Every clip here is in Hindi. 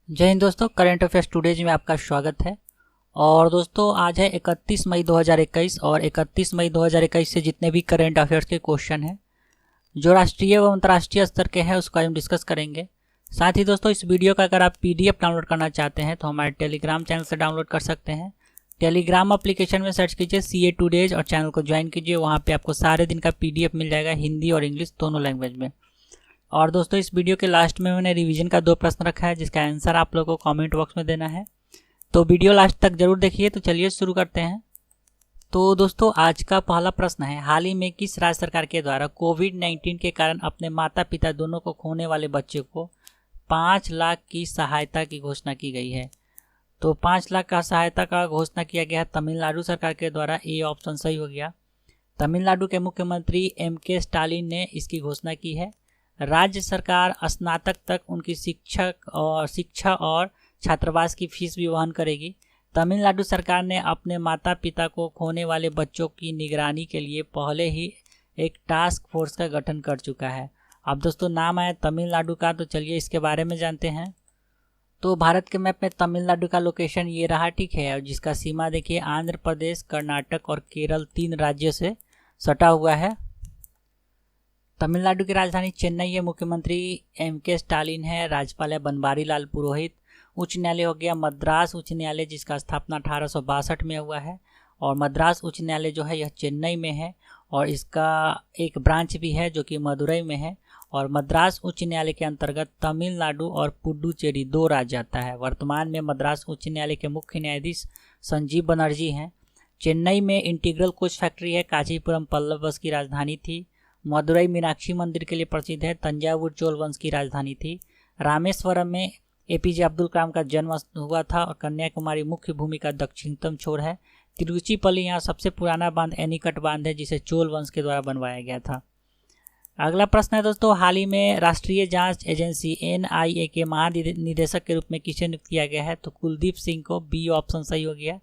जय हिंद दोस्तों, करंट अफेयर्स टुडेज में आपका स्वागत है। और दोस्तों आज है 31 मई 2021 और 31 मई 2021 से जितने भी करंट अफेयर्स के क्वेश्चन हैं जो राष्ट्रीय एवं अंतर्राष्ट्रीय स्तर के हैं उसका हम डिस्कस करेंगे। साथ ही दोस्तों इस वीडियो का अगर आप पीडीएफ डाउनलोड करना चाहते हैं तो हमारे टेलीग्राम चैनल से डाउनलोड कर सकते हैं। टेलीग्राम एप्लीकेशन में सर्च कीजिए CA टुडेज और चैनल को ज्वाइन कीजिए। वहाँ पे आपको सारे दिन का PDF मिल जाएगा, हिंदी और इंग्लिश दोनों लैंग्वेज में। और दोस्तों इस वीडियो के लास्ट में मैंने रिवीजन का 2 प्रश्न रखा है जिसका आंसर आप लोगों को कमेंट बॉक्स में देना है, तो वीडियो लास्ट तक जरूर देखिए। तो चलिए शुरू करते हैं। तो दोस्तों आज का पहला प्रश्न है, हाल ही में किस राज्य सरकार के द्वारा कोविड-19 के कारण अपने माता पिता दोनों को खोने वाले बच्चे को 5 लाख की सहायता की घोषणा की गई है? तो 5 लाख का सहायता का घोषणा किया गया है तमिलनाडु सरकार के द्वारा। ए ऑप्शन सही हो गया। तमिलनाडु के मुख्यमंत्री MK स्टालिन ने इसकी घोषणा की है। राज्य सरकार स्नातक तक उनकी शिक्षा और छात्रावास की फीस भी वहन करेगी। तमिलनाडु सरकार ने अपने माता पिता को खोने वाले बच्चों की निगरानी के लिए पहले ही एक टास्क फोर्स का गठन कर चुका है। अब दोस्तों नाम आया तमिलनाडु का, तो चलिए इसके बारे में जानते हैं। तो भारत के मैप में तमिलनाडु का लोकेशन ये रहा, ठीक है, और जिसका सीमा देखिए आंध्र प्रदेश, कर्नाटक और केरल 3 राज्यों से सटा हुआ है। तमिलनाडु की राजधानी चेन्नई है। मुख्यमंत्री MK स्टालिन है। राज्यपाल है बनवारी लाल पुरोहित। उच्च न्यायालय हो गया मद्रास उच्च न्यायालय, जिसका स्थापना 1862 में हुआ है। और मद्रास उच्च न्यायालय जो है यह चेन्नई में है और इसका एक ब्रांच भी है जो कि मदुरई में है। और मद्रास उच्च न्यायालय के अंतर्गत तमिलनाडु और पुडुचेरी 2 राज्य आता है। वर्तमान में मद्रास उच्च न्यायालय के मुख्य न्यायाधीश संजीव बनर्जी हैं। चेन्नई में इंटीग्रल कोच फैक्ट्री है। कांचीपुरम पल्लव वंश की राजधानी थी। मदुरई मीनाक्षी मंदिर के लिए प्रसिद्ध है। तंजावुर चोल वंश की राजधानी थी। रामेश्वरम में APJ अब्दुल कलाम का जन्म हुआ था। और कन्याकुमारी मुख्य भूमि का दक्षिणतम छोर है। तिरुचिपल्ली यहाँ सबसे पुराना बांध एनीकट बांध है जिसे चोल वंश के द्वारा बनवाया गया था। अगला प्रश्न है दोस्तों, हाल ही में राष्ट्रीय जांच एजेंसी NIA के महानिदेशक के रूप में किसे नियुक्त किया गया है? तो कुलदीप सिंह को। B ऑप्शन सही हो गया।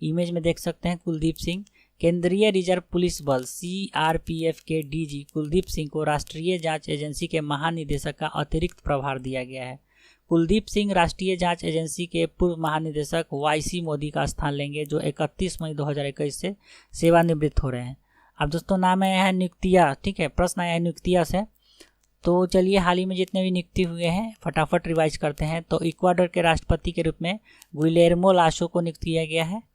इमेज में देख सकते हैं कुलदीप सिंह। केंद्रीय रिजर्व पुलिस बल CRPF के DG कुलदीप सिंह को राष्ट्रीय जांच एजेंसी के महानिदेशक का अतिरिक्त प्रभार दिया गया है। कुलदीप सिंह राष्ट्रीय जांच एजेंसी के पूर्व महानिदेशक YC मोदी का स्थान लेंगे जो 31 मई 2021 से सेवानिवृत्त हो रहे हैं। अब दोस्तों नाम आया है नियुक्तियाँ, ठीक है, प्रश्न आया है नियुक्तियाँ से। तो चलिए हाल ही में जितने भी नियुक्ति हुए हैं फटाफट रिवाइज करते हैं। तो इक्वाडोर के राष्ट्रपति के रूप में गुइलेर्मो लासो को नियुक्त किया गया है।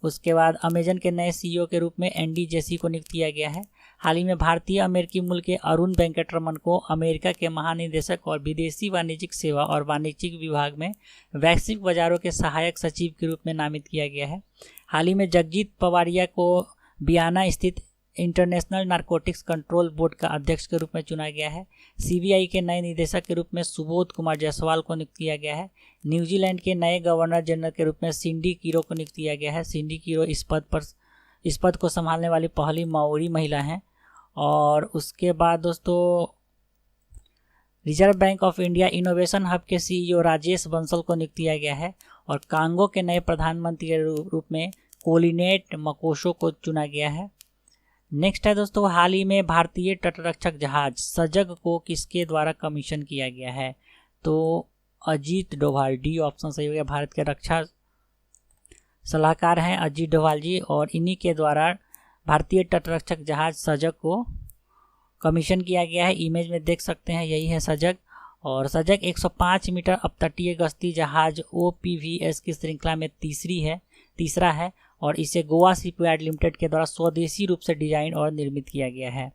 उसके बाद अमेजन के नए CEO के रूप में एंडी जेसी को नियुक्त किया गया है। हाल ही में भारतीय अमेरिकी मूल के अरुण वेंकटरमन को अमेरिका के महानिदेशक और विदेशी वाणिज्यिक सेवा और वाणिज्यिक विभाग में वैश्विक बाजारों के सहायक सचिव के रूप में नामित किया गया है। हाल ही में जगजीत पवारिया को बियाना स्थित इंटरनेशनल नारकोटिक्स कंट्रोल बोर्ड का अध्यक्ष के रूप में चुना गया है। CBI के नए निदेशक के रूप में सुबोध कुमार जायसवाल को नियुक्त किया गया है। न्यूजीलैंड के नए गवर्नर जनरल के रूप में सिंडी किरो को नियुक्त किया गया है। सिंडी किरो इस पद को संभालने वाली पहली माओरी महिला हैं। और उसके बाद दोस्तों reserve bank of India innovation hub के CEO राजेश बंसल को नियुक्त किया गया है। और कांगो के नए प्रधानमंत्री के रूप में कोलिनेट मकोशो को चुना गया है। नेक्स्ट है दोस्तों, हाल ही में भारतीय तटरक्षक जहाज सजग को किसके द्वारा कमीशन किया गया है? तो अजीत डोभाल। D ऑप्शन सही हो गया। भारत के रक्षा सलाहकार हैं अजीत डोभाल जी और इन्हीं के द्वारा भारतीय तटरक्षक जहाज सजग को कमीशन किया गया है। इमेज में देख सकते हैं यही है सजग। और सजग 105 मीटर अपतटीय गश्ती जहाज OPVS की श्रृंखला में तीसरा है और इसे गोवा शिपयार्ड लिमिटेड के द्वारा स्वदेशी रूप से डिजाइन और निर्मित किया गया है।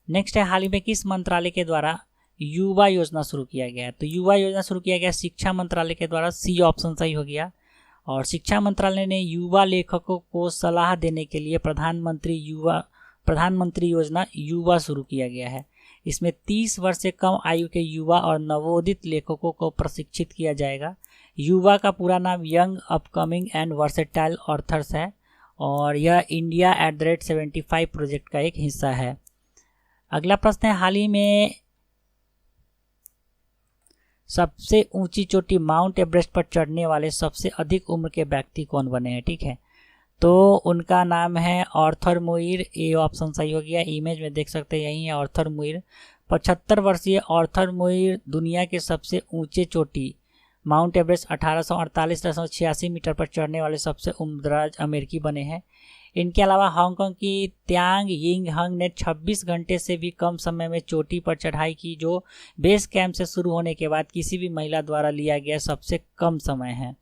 नेक्स्ट है, हाल ही में किस मंत्रालय के द्वारा युवा योजना शुरू किया गया है? तो युवा योजना शुरू किया गया शिक्षा मंत्रालय के द्वारा। C ऑप्शन सही हो गया। और शिक्षा मंत्रालय ने युवा लेखकों को सलाह देने के लिए प्रधानमंत्री योजना युवा शुरू किया गया है। इसमें 30 वर्ष से कम आयु के युवा और नवोदित लेखकों को प्रशिक्षित किया जाएगा। युवा का पूरा नाम young upcoming and versatile authors है और यह India@75 प्रोजेक्ट का एक हिस्सा है। अगला प्रश्न है, हाल ही में सबसे ऊंची चोटी माउंट एवरेस्ट पर चढ़ने वाले सबसे अधिक उम्र के व्यक्ति कौन बने हैं? ठीक है, तो उनका नाम है आर्थर मुइर। A ऑप्शन सही हो गया। इमेज में देख सकते हैं यही है आर्थर मुइर। 75 वर्षीय आर्थर मुइर दुनिया के सबसे ऊंचे चोटी माउंट एवरेस्ट 1848.86 मीटर पर चढ़ने वाले सबसे उम्रदराज अमेरिकी बने हैं। इनके अलावा हांगकांग की त्यांग यिंग हंग ने 26 घंटे से भी कम समय में चोटी पर चढ़ाई की, जो बेस कैंप से शुरू होने के बाद किसी भी महिला द्वारा लिया गया सबसे कम समय है।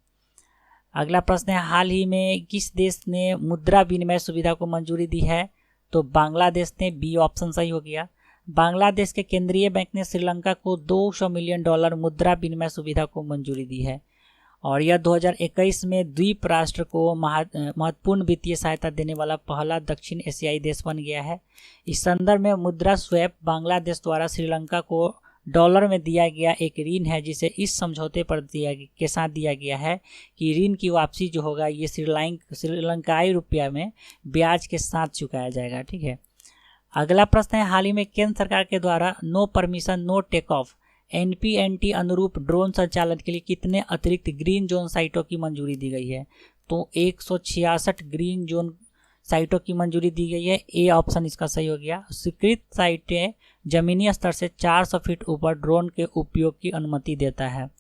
अगला प्रश्न है, हाल ही में किस देश ने मुद्रा विनिमय सुविधा को मंजूरी दी है? तो बांग्लादेश ने। बी ऑप्शन सही हो गया। बांग्लादेश के केंद्रीय बैंक ने श्रीलंका को $200 मिलियन मुद्रा विनिमय सुविधा को मंजूरी दी है और यह 2021 में द्वीप राष्ट्र को महत्वपूर्ण वित्तीय सहायता देने वाला पहला दक्षिण एशियाई देश बन गया है। इस संदर्भ में मुद्रा स्वैप बांग्लादेश द्वारा श्रीलंका को डॉलर में दिया गया एक ऋण है, जिसे इस समझौते पर के साथ दिया गया है कि ऋण की वापसी जो होगा ये श्रीलंकाई रुपया में ब्याज के साथ चुकाया जाएगा। ठीक है। अगला प्रश्न है, हाल ही में केंद्र सरकार के द्वारा no permission no take off NPNT अनुरूप ड्रोन संचालन के लिए कितने अतिरिक्त ग्रीन जोन साइटों की मंजूरी दी गई है? तो 166 ग्रीन जोन साइटों की मंजूरी दी गई है। ए ऑप्शन इसका सही हो गया। स्वीकृत साइटें जमीनी स्तर से 400 फीट ऊपर ड्रोन के उपयोग की अनुमति देता है।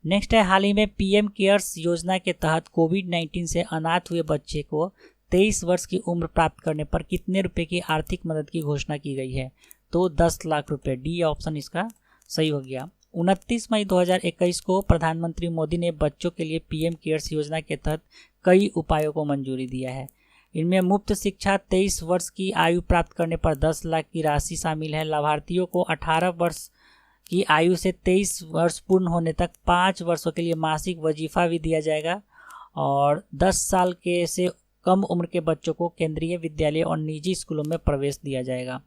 नेक्स्ट है, हाल ही में PM केयर्स योजना के तहत कोविड-19 से अनाथ हुए बच्चे को 23 वर्ष की उम्र प्राप्त करने पर कितने रुपए की आर्थिक मदद की घोषणा की गई है? तो 10 लाख रुपए। डी ऑप्शन इसका सही हो गया। 29 मई 2021 को प्रधानमंत्री मोदी ने बच्चों के लिए PM केयर्स योजना के तहत कई उपायों को मंजूरी दिया है। इनमें मुफ्त शिक्षा, 23 वर्ष की आयु प्राप्त करने पर 10 लाख की राशि शामिल है। लाभार्थियों को 18 वर्ष की आयु से 23 वर्ष पूर्ण होने तक 5 वर्षों के लिए मासिक वजीफा भी दिया जाएगा और 10 साल के से कम उम्र के बच्चों को केंद्रीय विद्यालय और निजी स्कूलों में प्रवेश दिया जाएगा।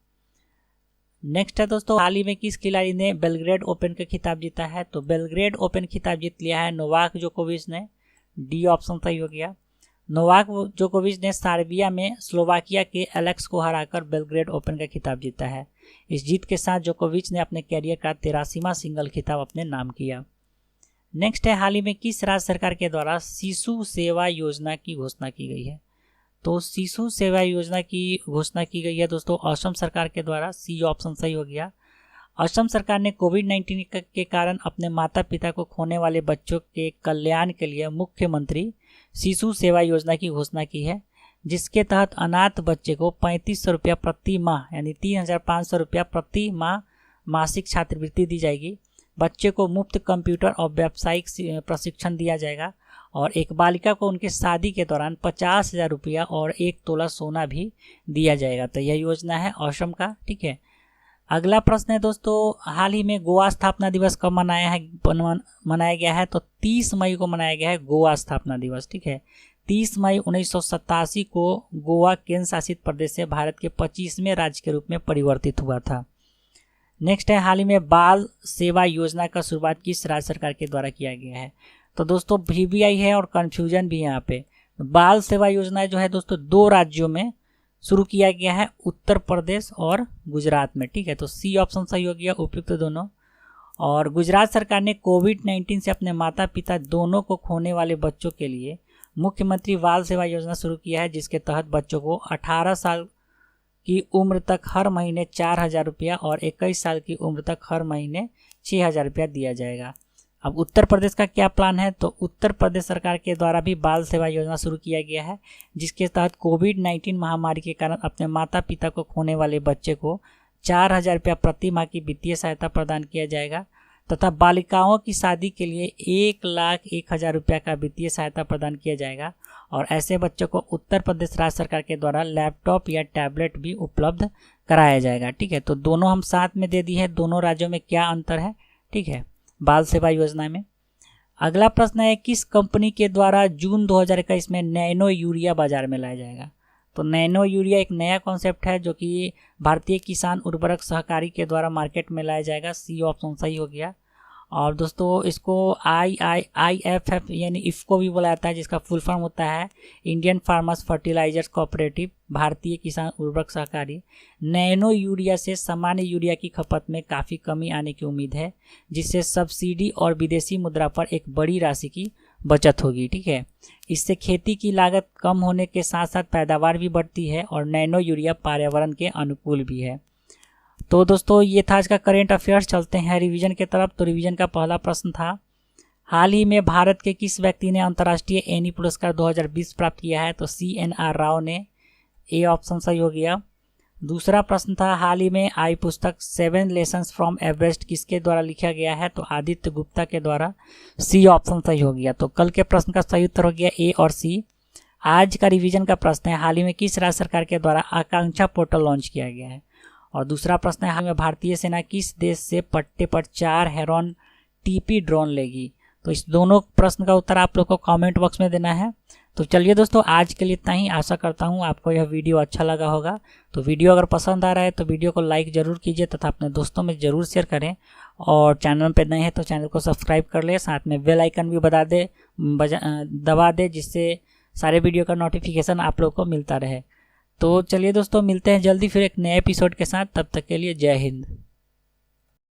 नेक्स्ट है दोस्तों, हाल ही में किस खिलाड़ी ने बेलग्रेड ओपन का खिताब जीता है? तो बेलग्रेड ओपन खिताब जीत लिया है नोवाक जोकोविच ने। डी ऑप्शन सही हो गया। नोवाक जोकोविच ने सर्बिया में स्लोवाकिया के एलेक्स को हराकर बेलग्रेड ओपन का खिताब जीता है। इस जीत के साथ जोकोविच ने अपने कैरियर का 83वां सिंगल खिताब अपने नाम किया। नेक्स्ट है, हाल ही में किस राज्य सरकार के द्वारा शिशु सेवा योजना की घोषणा की गई है? तो शिशु सेवा योजना की घोषणा की गई है दोस्तों असम सरकार के द्वारा। सी ऑप्शन सही हो गया। असम सरकार ने कोविड-19 के कारण अपने माता पिता को खोने वाले बच्चों के कल्याण के लिए मुख्यमंत्री शिशु सेवा योजना की घोषणा की है, जिसके तहत अनाथ बच्चे को 3500 रुपया प्रति माह यानी 3500 रुपया प्रति माह मासिक छात्रवृत्ति दी जाएगी। बच्चे को मुफ्त कंप्यूटर और व्यावसायिक प्रशिक्षण दिया जाएगा और एक बालिका को उनके शादी के दौरान 50,000 रुपया और 1 तोला सोना भी दिया जाएगा। तो यह योजना है असम का। ठीक है। अगला प्रश्न है दोस्तों, हाल ही में गोवा स्थापना दिवस कब मनाया गया है? तो 30 मई को मनाया गया है गोवा स्थापना दिवस। ठीक है। 30 मई 1987 को गोवा केंद्र शासित प्रदेश से भारत के 25वें राज्य के रूप में परिवर्तित हुआ था। नेक्स्ट है, हाल ही में बाल सेवा योजना का शुरुआत किस राज्य सरकार के द्वारा किया गया है? तो दोस्तों VBI है और कन्फ्यूजन भी है यहाँ पे। बाल सेवा योजना जो है दोस्तों 2 राज्यों में शुरू किया गया है, उत्तर प्रदेश और गुजरात में। ठीक है। तो सी ऑप्शन सही हो गया, उपयुक्त दोनों। और गुजरात सरकार ने कोविड-19 से अपने माता पिता दोनों को खोने वाले बच्चों के लिए मुख्यमंत्री बाल सेवा योजना शुरू किया है, जिसके तहत बच्चों को 18 साल की उम्र तक हर महीने 4,000 रुपया और 21 साल की उम्र तक हर महीने 6,000 रुपया दिया जाएगा। अब उत्तर प्रदेश का क्या प्लान है? तो उत्तर प्रदेश सरकार के द्वारा भी बाल सेवा योजना शुरू किया गया है, जिसके तहत कोविड-19 महामारी के कारण अपने माता पिता को खोने वाले बच्चे को 4,000 रुपया प्रति माह की वित्तीय सहायता प्रदान किया जाएगा तथा बालिकाओं की शादी के लिए 1,01,000 रुपया का वित्तीय सहायता प्रदान किया जाएगा और ऐसे बच्चों को उत्तर प्रदेश राज्य सरकार के द्वारा लैपटॉप या टैबलेट भी उपलब्ध कराया जाएगा। ठीक है। तो दोनों हम साथ में दे दी है, दोनों राज्यों में क्या अंतर है। ठीक है, बाल सेवा योजना में। अगला प्रश्न है, किस कंपनी के द्वारा जून 2021 में नैनो यूरिया बाजार में लाया जाएगा? तो नैनो यूरिया एक नया कॉन्सेप्ट है जो कि भारतीय किसान उर्वरक सहकारी के द्वारा मार्केट में लाया जाएगा। सी ऑप्शन सही हो गया। और दोस्तों इसको IFF यानी इफ़को भी बोला जाता है, जिसका फुल फॉर्म होता है इंडियन फार्मर्स फर्टिलाइजर्स कोऑपरेटिव, भारतीय किसान उर्वरक सहकारी। नैनो यूरिया से सामान्य यूरिया की खपत में काफ़ी कमी आने की उम्मीद है, जिससे सब्सिडी और विदेशी मुद्रा पर एक बड़ी राशि की बचत होगी। ठीक है। इससे खेती की लागत कम होने के साथ साथ पैदावार भी बढ़ती है और नैनो यूरिया पर्यावरण के अनुकूल भी है। तो दोस्तों ये था आज का करेंट अफेयर्स। चलते हैं रिवीजन की तरफ। तो रिवीजन का पहला प्रश्न था, हाल ही में भारत के किस व्यक्ति ने अंतर्राष्ट्रीय एनी पुरस्कार 2020 प्राप्त किया है? तो CNR राव ने, ए ऑप्शन सही हो गया। दूसरा प्रश्न था, हाल ही में आई पुस्तक 7 लेसन्स फ्रॉम एवरेस्ट किसके द्वारा लिखा गया है? तो आदित्य गुप्ता के द्वारा, सी ऑप्शन सही हो गया। तो कल के प्रश्न का सही उत्तर हो गया ए और सी। आज का रिवीजन का प्रश्न है, हाल ही में किस राज्य सरकार के द्वारा आकांक्षा पोर्टल लॉन्च किया गया है? और दूसरा प्रश्न है, हाल में भारतीय सेना किस देश से पट्टे पर 4 हेरॉन TP ड्रोन लेगी? तो इस दोनों प्रश्न का उत्तर आप लोग को कमेंट बॉक्स में देना है। तो चलिए दोस्तों, आज के लिए इतना ही। आशा करता हूँ आपको यह वीडियो अच्छा लगा होगा। तो वीडियो अगर पसंद आ रहा है तो वीडियो को लाइक ज़रूर कीजिए तथा अपने दोस्तों में ज़रूर शेयर करें। और चैनल पर नए हैं तो चैनल को सब्सक्राइब कर ले, साथ में बेल आइकन भी दबा दे, जिससे सारे वीडियो का नोटिफिकेशन आप लोग को मिलता रहे। तो चलिए दोस्तों, मिलते हैं जल्दी फिर एक नए एपिसोड के साथ। तब तक के लिए जय हिंद।